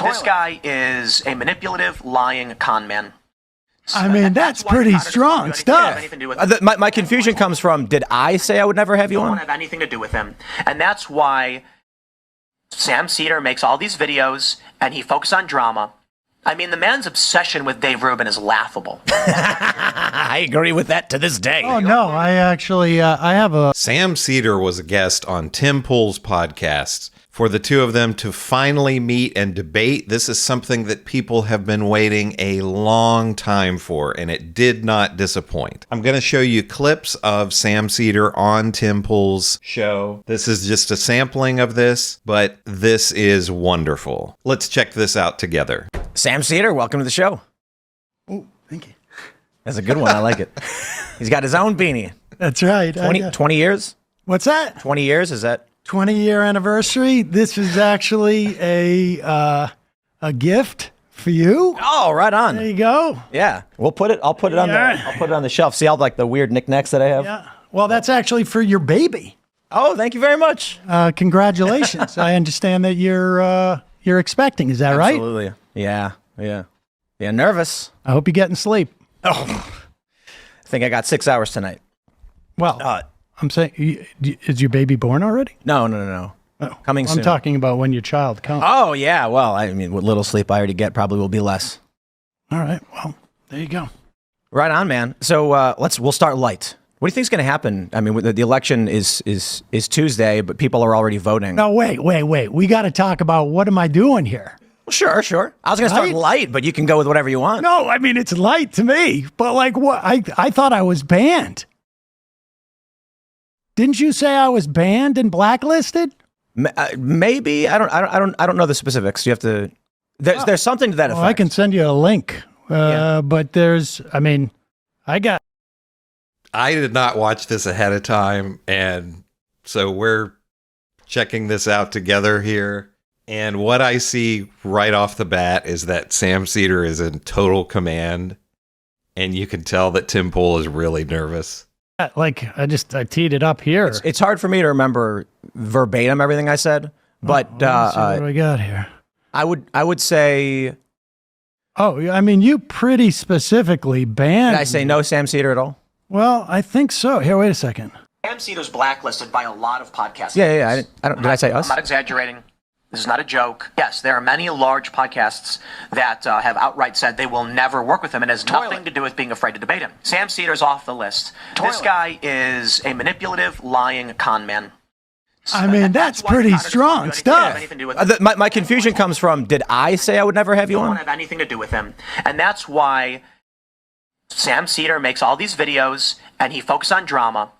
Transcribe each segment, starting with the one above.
This guy is a manipulative, lying con man. I mean, that's pretty strong stuff. My confusion comes from, did I say I would never have you on? Don't have anything to do with him. And that's why Sam Seder makes all these videos, and he focuses on drama. I mean, the man's obsession with Dave Rubin is laughable. I agree with that to this day. Oh, no, I actually, I have a... Sam Seder was a guest on Tim Pool's podcast. For the two of them to finally meet and debate, this is something that people have been waiting a long time for, and it did not disappoint. I'm going to show you clips of Sam Seder on Tim Pool's show. This is just a sampling of this, but this is wonderful. Let's check this out together. Sam Seder, welcome to the show. Oh, thank you. That's a good one. I like it. He's got his own beanie. That's right. 20 years? What's that? 20 years, is that? 20-year anniversary. This is actually a gift for you. Oh, right on. There you go. Yeah, I'll put it on the shelf. See all like the weird knickknacks that I have? Yeah. Well, that's actually for your baby. Oh, thank you very much. Congratulations. I understand that you're expecting. Is that right? Absolutely. Yeah. Nervous. I hope you're getting sleep. Oh, I think I got 6 hours tonight. Well, I'm saying, is your baby born already? No. Oh, Coming soon. I'm talking about when your child comes. Oh, yeah. Well, I mean, what little sleep I already get probably will be less. All right. Well, there you go. Right on, man. So we'll start light. What do you think is going to happen? I mean, the election is Tuesday, but people are already voting. No, wait. We got to talk about what am I doing here? Well, sure. I was going to start light, but you can go with whatever you want. No, I mean, it's light to me, but like what? I thought I was banned. Didn't you say I was banned and blacklisted? Maybe. I don't know the specifics. You have to. There's something to that effect. I can send you a link. But I did not watch this ahead of time, and so we're checking this out together here. And what I see right off the bat is that Sam Seder is in total command, and you can tell that Tim Pool is really nervous. Like, I teed it up here. It's hard for me to remember verbatim everything I said, but let's see what do we got here? I would say. Oh, I mean, you pretty specifically banned. Did I say no Sam Seder at all? Well, I think so. Here, wait a second. Sam Seder's blacklisted by a lot of podcasts. Yeah. Did I say us? I'm not exaggerating. This is not a joke. Yes, there are many large podcasts that have outright said they will never work with him, and it has nothing to do with being afraid to debate him. Sam Seder's off the list. This guy is a manipulative, lying con man. I mean, that's pretty strong stuff. My confusion comes from, did I say I would never have you on? Don't have anything to do with him. And that's why Sam Seder makes all these videos, and he focuses on drama.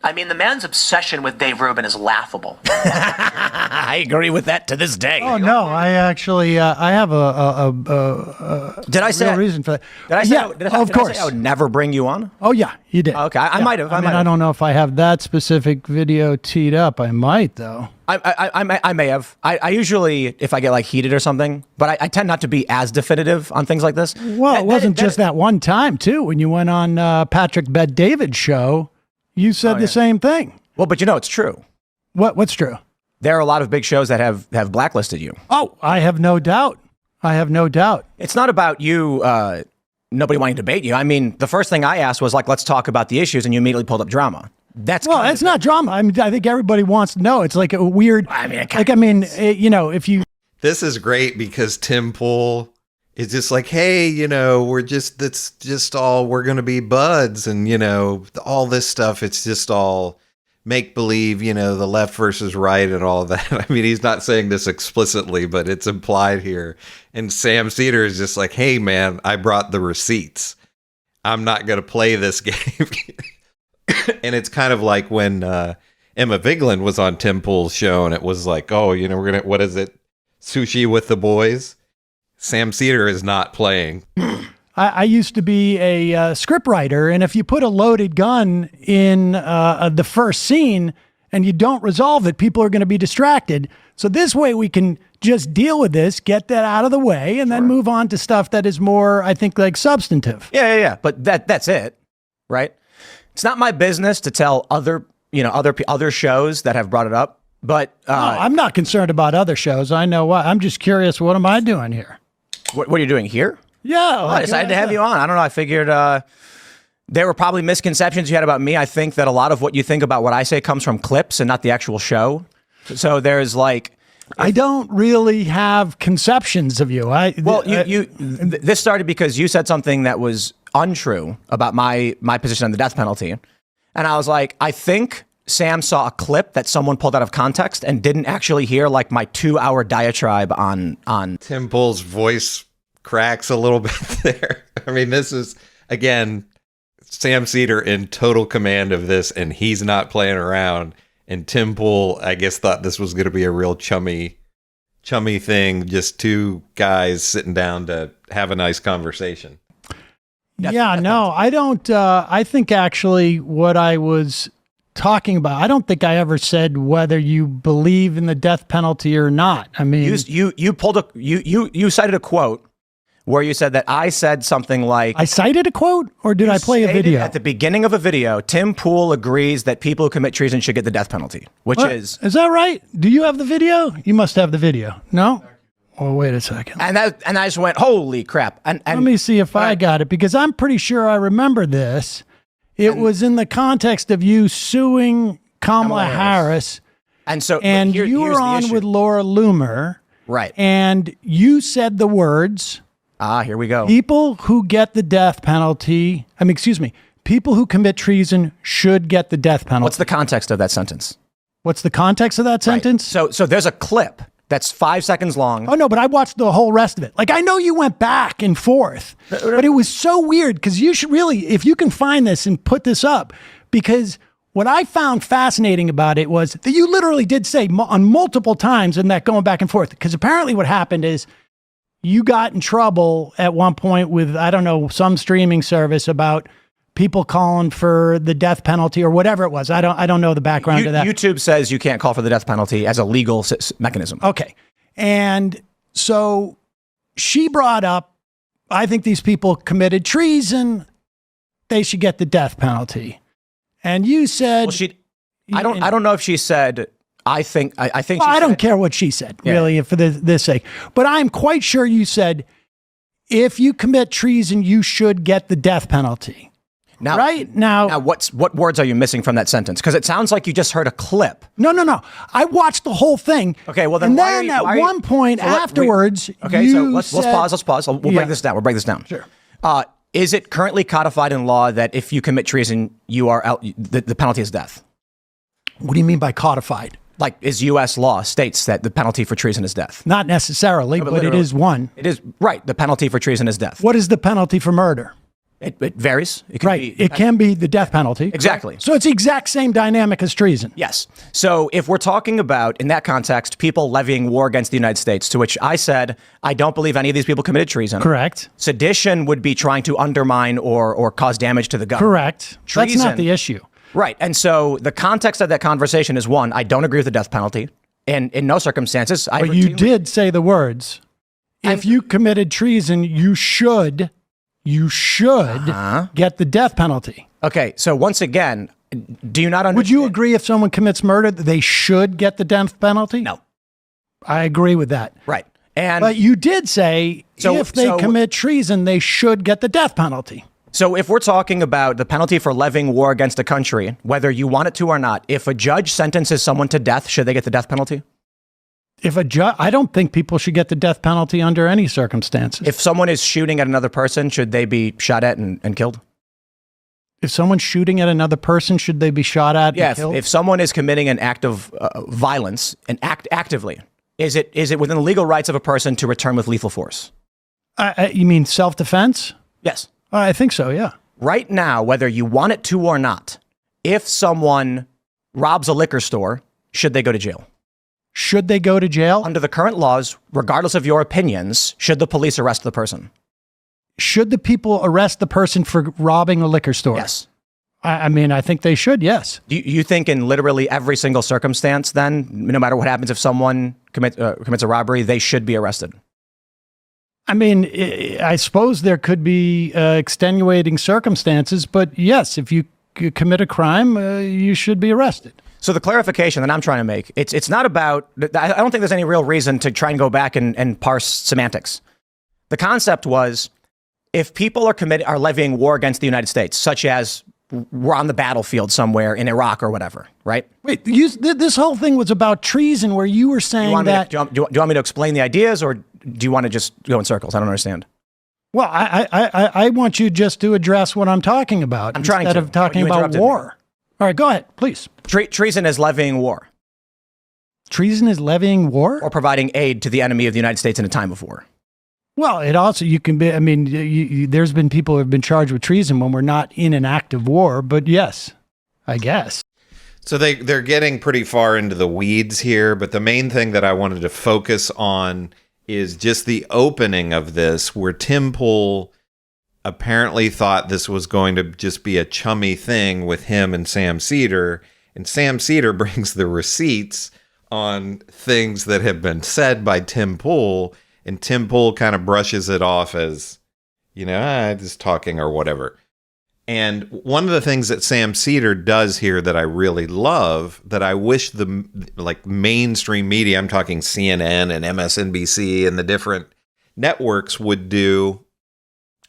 I mean, the man's obsession with Dave Rubin is laughable. I agree with that to this day. Oh, no, I actually, I have a did I say real reason for that. Did I say, of course. I say I would never bring you on? Oh, yeah, you did. Okay, I might have. I don't know if I have that specific video teed up. I might, though. I may have. I usually, if I get like heated or something, but I tend not to be as definitive on things like this. Well, it wasn't just that one time, too. When you went on Patrick Bet-David's show, you said the same thing. Well, but you know, it's true. What's true? There are a lot of big shows that have blacklisted you. Oh, I have no doubt. It's not about you, nobody wanting to debate you. I mean, the first thing I asked was like, let's talk about the issues, and you immediately pulled up drama. That's not drama. I mean, I think everybody wants to know. It's like a weird, if you... This is great because Tim Pool is just like, hey, we're going to be buds, and, all this stuff, it's just all make believe, the left versus right and all of that. I mean, he's not saying this explicitly, but it's implied here. And Sam Seder is just like, hey, man, I brought the receipts. I'm not going to play this game. And it's kind of like when Emma Vigeland was on Tim Pool's show, and it was like, oh, we're going to, what is it? Sushi with the boys. Sam Seder is not playing. I used to be a scriptwriter, and if you put a loaded gun in the first scene and you don't resolve it, people are going to be distracted. So this way we can just deal with this, get that out of the way, and then move on to stuff that is more, I think, like substantive. Yeah. But that's it, right? It's not my business to tell other shows that have brought it up But No, I'm not concerned about other shows. I know what. I'm just curious. What am I doing here? what are you doing here? Yeah. I decided to have you on. I don't know. I figured there were probably misconceptions you had about me. I think that a lot of what you think about what I say comes from clips and not the actual show. So there's like, I don't really have conceptions of you. This started because you said something that was untrue about my position on the death penalty. And I was like, I think Sam saw a clip that someone pulled out of context and didn't actually hear like my 2-hour diatribe on Tim Pool's voice cracks a little bit there. I mean, this is, again, Sam Seder in total command of this, and he's not playing around. And Tim Pool, I guess, thought this was going to be a real chummy thing, just two guys sitting down to have a nice conversation. Yeah, no, I don't. I think actually what I was talking about, I don't think I ever said whether you believe in the death penalty or not. I mean, you cited a quote where you said that I said something like, I cited a quote, or did I play a video? At the beginning of a video, Tim Pool agrees that people who commit treason should get the death penalty, which is that right? Do you have the video? You must have the video. No? Oh, wait a second. And I just went, holy crap. And let me see if I got it, because I'm pretty sure I remember this. It was in the context of you suing Kamala Harris. And so, and you were on with Laura Loomer. Right. And you said the words, here we go. People who get the death penalty, people who commit treason should get the death penalty. What's the context of that sentence? What's the context of that sentence? Right. So there's a clip that's 5 seconds long. Oh, no, but I watched the whole rest of it. Like, I know you went back and forth, but it was so weird, because you should really, if you can find this and put this up, because what I found fascinating about it was that you literally did say on multiple times in that going back and forth, because apparently what happened is you got in trouble at one point with, I don't know, some streaming service about people calling for the death penalty or whatever it was. I don't know the background of that. YouTube says you can't call for the death penalty as a legal mechanism. Okay. And so she brought up, I think these people committed treason. They should get the death penalty. And you said, I don't know if she said, I think I don't care what she said, really, for this sake. But I'm quite sure you said, if you commit treason, you should get the death penalty. Now, what words are you missing from that sentence? Because it sounds like you just heard a clip. No. I watched the whole thing. Okay, well then, and then at one point afterwards, let's pause. We'll break this down. We'll break this down. Sure. Is it currently codified in law that if you commit treason, you are out, the penalty is death? What do you mean by codified? Like, is U.S. law states that the penalty for treason is death? Not necessarily, but it is one. It is, right. The penalty for treason is death. What is the penalty for murder? It varies. It can be the death penalty. Exactly. So it's the exact same dynamic as treason. Yes. So if we're talking about, in that context, people levying war against the United States, to which I said, I don't believe any of these people committed treason. Correct. Sedition would be trying to undermine or cause damage to the government. Correct. Treason, that's not the issue. Right. And so the context of that conversation is, one, I don't agree with the death penalty. And in no circumstances, But you did say the words, if you committed treason, you should get the death penalty. Okay, so once again, do you not understand? Would you agree if someone commits murder, that they should get the death penalty? No. I agree with that. Right. But you did say if they commit treason, they should get the death penalty. So if we're talking about the penalty for levying war against a country, whether you want it to or not, if a judge sentences someone to death, should they get the death penalty? If a judge, I don't think people should get the death penalty under any circumstances. If someone is shooting at another person, should they be shot at and killed? If someone's shooting at another person, should they be shot at and killed? If someone is committing an act of violence, and actively, is it within the legal rights of a person to return with lethal force? You mean self-defense? Yes. I think so, yeah. Right now, whether you want it to or not, if someone robs a liquor store, should they go to jail? Should they go to jail? Under the current laws, regardless of your opinions, should the police arrest the person? Should the people arrest the person for robbing a liquor store? Yes. I mean, I think they should, yes. Do you think in literally every single circumstance, then, no matter what happens if someone commits a robbery, they should be arrested? I mean, I suppose there could be extenuating circumstances, but yes, if you commit a crime, you should be arrested. So the clarification that I'm trying to make, it's not about, I don't think there's any real reason to try and go back and parse semantics. The concept was, if people are levying war against the United States, such as we're on the battlefield somewhere in Iraq or whatever, right? Wait, this whole thing was about treason, where you were saying that... Do you want me to explain the ideas, or do you want to just go in circles? I don't understand. Well, I want you just to address what I'm talking about instead of talking about war. All right, go ahead, please. Treason is levying war. Treason is levying war? Or providing aid to the enemy of the United States in a time of war. Well, it also, you can be, I mean, there's been people who have been charged with treason when we're not in an active war, but yes, I guess. So they're getting pretty far into the weeds here, but the main thing that I wanted to focus on is just the opening of this, where Tim Pool apparently thought this was going to just be a chummy thing with him and Sam Seder, and Sam Seder brings the receipts on things that have been said by Tim Pool, and Tim Pool kind of brushes it off as, just talking or whatever. And one of the things that Sam Seder does here that I really love, that I wish the mainstream media, I'm talking CNN and MSNBC and the different networks, would do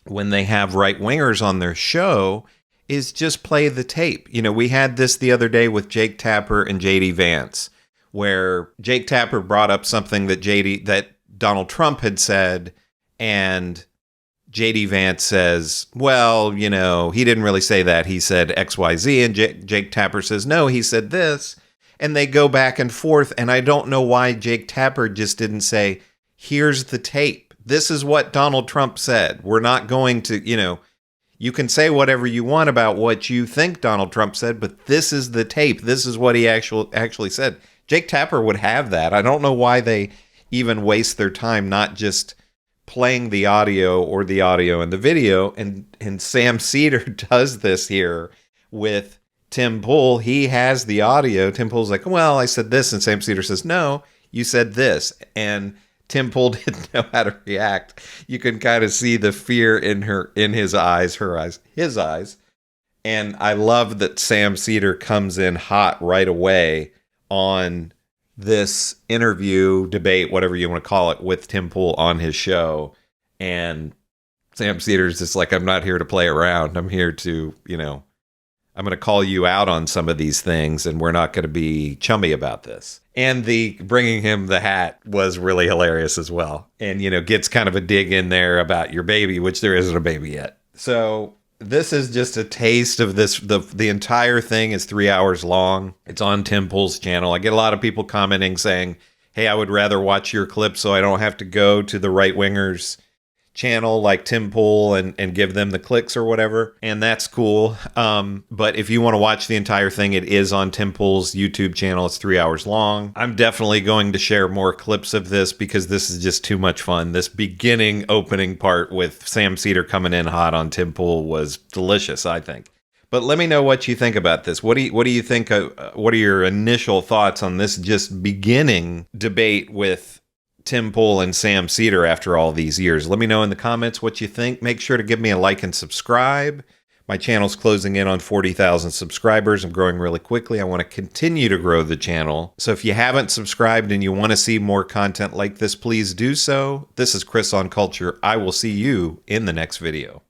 when they have right-wingers on their show, is just play the tape. We had this the other day with Jake Tapper and JD Vance, where Jake Tapper brought up something that Donald Trump had said, and JD Vance says, well, he didn't really say that. He said XYZ. And Jake Tapper says, no, he said this. And they go back and forth. And I don't know why Jake Tapper just didn't say, here's the tape. This is what Donald Trump said. We're not going to, you can say whatever you want about what you think Donald Trump said, but this is the tape. This is what he actually said. Jake Tapper would have that. I don't know why they even waste their time not just playing the audio or the audio and the video. And Sam Seder does this here with Tim Pool. He has the audio. Tim Pool's like, well, I said this. And Sam Seder says, no, you said this. And Tim Pool didn't know how to react. You can kind of see the fear in his eyes. And I love that Sam Seder comes in hot right away on this interview, debate, whatever you want to call it, with Tim Pool on his show. And Sam Seder's just like, I'm not here to play around. I'm here to, I'm going to call you out on some of these things, and we're not going to be chummy about this. And the bringing him the hat was really hilarious as well. And, gets kind of a dig in there about your baby, which there isn't a baby yet. So this is just a taste of this. The entire thing is 3 hours long. It's on Tim Pool's channel. I get a lot of people commenting saying, hey, I would rather watch your clip so I don't have to go to the right-wingers channel like Tim Pool and give them the clicks or whatever. And that's cool. But if you want to watch the entire thing, it is on Tim Pool's YouTube channel. It's 3 hours long. I'm definitely going to share more clips of this because this is just too much fun. This opening part with Sam Seder coming in hot on Tim Pool was delicious, I think. But let me know what you think about this. What do you think? What are your initial thoughts on this just beginning debate with Tim Pool and Sam Seder after all these years? Let me know in the comments what you think. Make sure to give me a like and subscribe. My channel's closing in on 40,000 subscribers. I'm growing really quickly. I want to continue to grow the channel. So if you haven't subscribed and you want to see more content like this, please do so. This is Chris on Culture. I will see you in the next video.